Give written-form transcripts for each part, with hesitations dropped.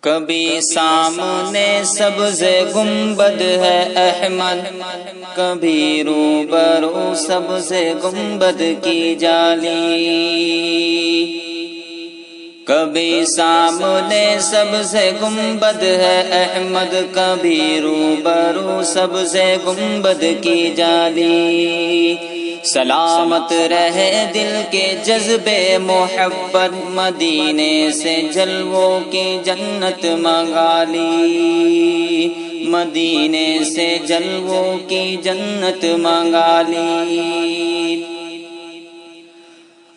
کبھی سامنے سبز گنبد ہے احمد، کبھی روبرو سبز گنبد کی جالی۔ کبھی سامنے سبز گنبد ہے احمد، کبھی روبرو سبز گنبد کی جالی۔ سلامت رہے دل کے جذبے محبت، مدینے سے جلووں کی جنت منگا لی، مدینے سے جلووں کی جنت منگا لی۔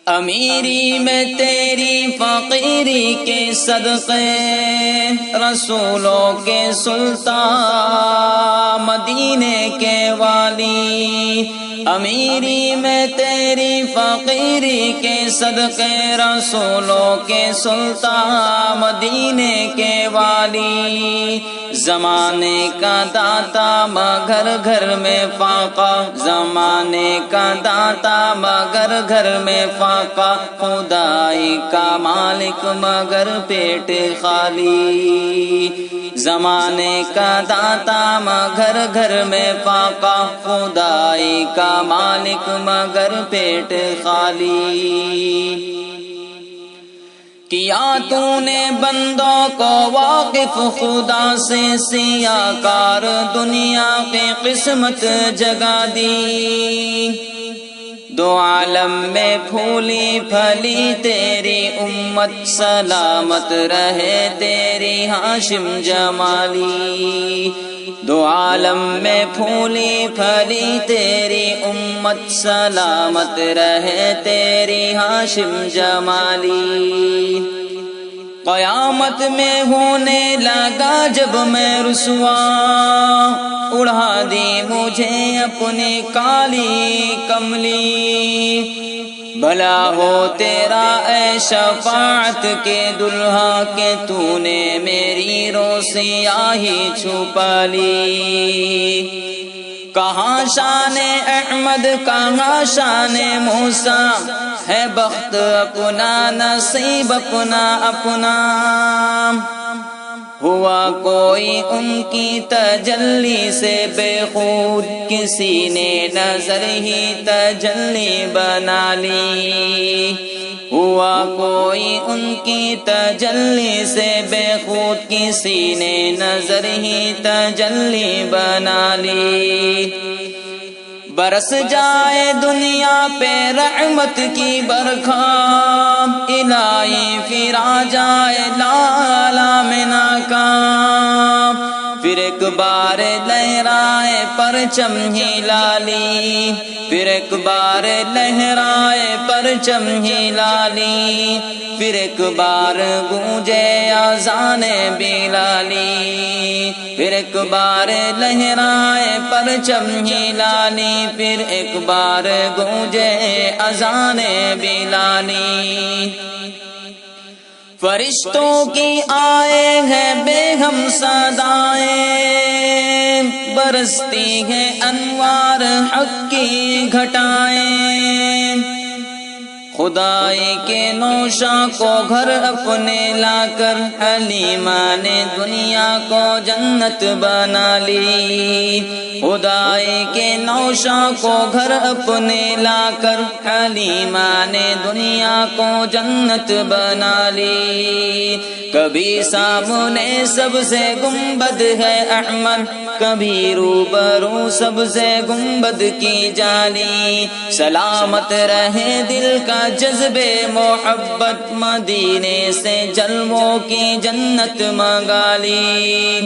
امیری میں تیری فقیری کے صدقے، رسولوں کے سلطان مدینے کے والی۔ امیری میں تیری فقیری کے صدقے، رسولوں کے سلطان مدینے کے والی۔ زمانے کا داتا مگر گھر میں فاقہ، زمانے کا داتا مگر گھر میں فاقہ، خدائی کا مالک مگر پیٹ خالی۔ زمانے کا داتا مگر گھر میں فاقہ، خدائی کا مالک مگر پیٹ خالی۔ کیا تو نے بندوں کو واقف خدا سے، سیاہ کار دنیا کی قسمت جگا دی۔ دو عالم میں پھولی پھلی تیری امت، سلامت رہے تیری ہاشم جمالی۔ دو عالم میں پھولی پھلی تیری امت، سلامت رہے تیری ہاشم جمالی۔ قیامت میں ہونے لگا جب میں رسوا، اڑا دی مجھے اپنی کالی کملی۔ بھلا ہو تیرا اے شفاعت کے دلہا، کہ تو نے میری روسیاہی چھپا لی۔ کہاں شان احمد کہاں شان موسیٰ، ہے بخت اپنا نصیب اپنا اپنا۔ ہوا کوئی ان کی تجلی سے بے خود، کسی نے نظر ہی تجلی بنا لی۔ ہوا کوئی ان کی تجلی سے بے خود، کسی نے نظر ہی تجلی بنا لی۔ برس جائے دنیا پہ رحمت کی برکھا، الہی پھر آ جائے لالا میں ناکام۔ پھر ایک بار لہرائے پرچم ہی لالی، پھر ایک بار لہرائے پرچم ہی لالی۔ پھر ایک بار گونجے اذان بلالی، پھر ایک بار لہرائے پرچم ہی لالی۔ پھر ایک بار گونجے اذان بلالی۔ فرشتوں کی آئے ہیں بے ہم صدائیں، برستی ہیں انوار حق کی گھٹائیں۔ خدائی کے نوشا کو گھر اپنے لا کر، حلیمہ نے دنیا کو جنت بنا لی۔ خدائی کے نوشا کو گھر اپنے لا کر، حلیمہ نے دنیا کو جنت بنا لی۔ کبھی سامنے سبز گنبد ہے احمد، کبھی روبرو سبز گنبد کی جالی۔ سلامت رہے دل کا جذبے محبت، مدینے سے جلووں کی جنت منگا لی۔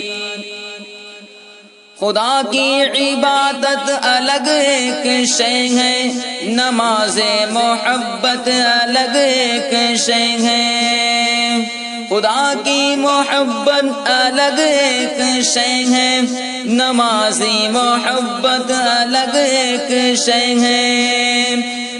خدا کی عبادت الگ ایک شے ہے، نماز محبت الگ ایک شے ہے۔ خدا کی محبت الگ ایک شے ہے، نمازی محبت الگ ایک شے ہے۔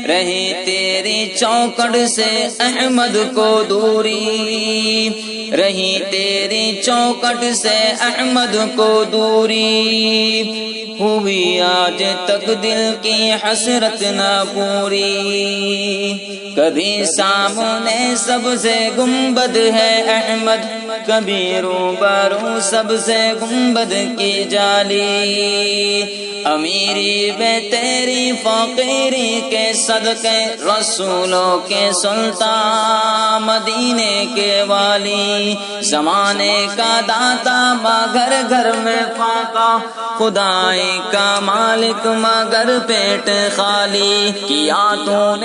رہی تیری چوکٹ سے احمد کو دوری، رہی تیری چوکٹ سے احمد کو دوری، ہوئی آج تک دل کی حسرت نہ پوری۔ کبھی سامنے سبز گنبد ہے احمد، کبھی روبرو سب سے گنبد کی جالی، امیری بے تیری فقیری کے صدقے، رسولوں کے سلطان مدینے کے والی، زمانے کا داتا مگر گھر میں فاقہ، خدائی کا مالک مگر پیٹ خالی، کیا تو نے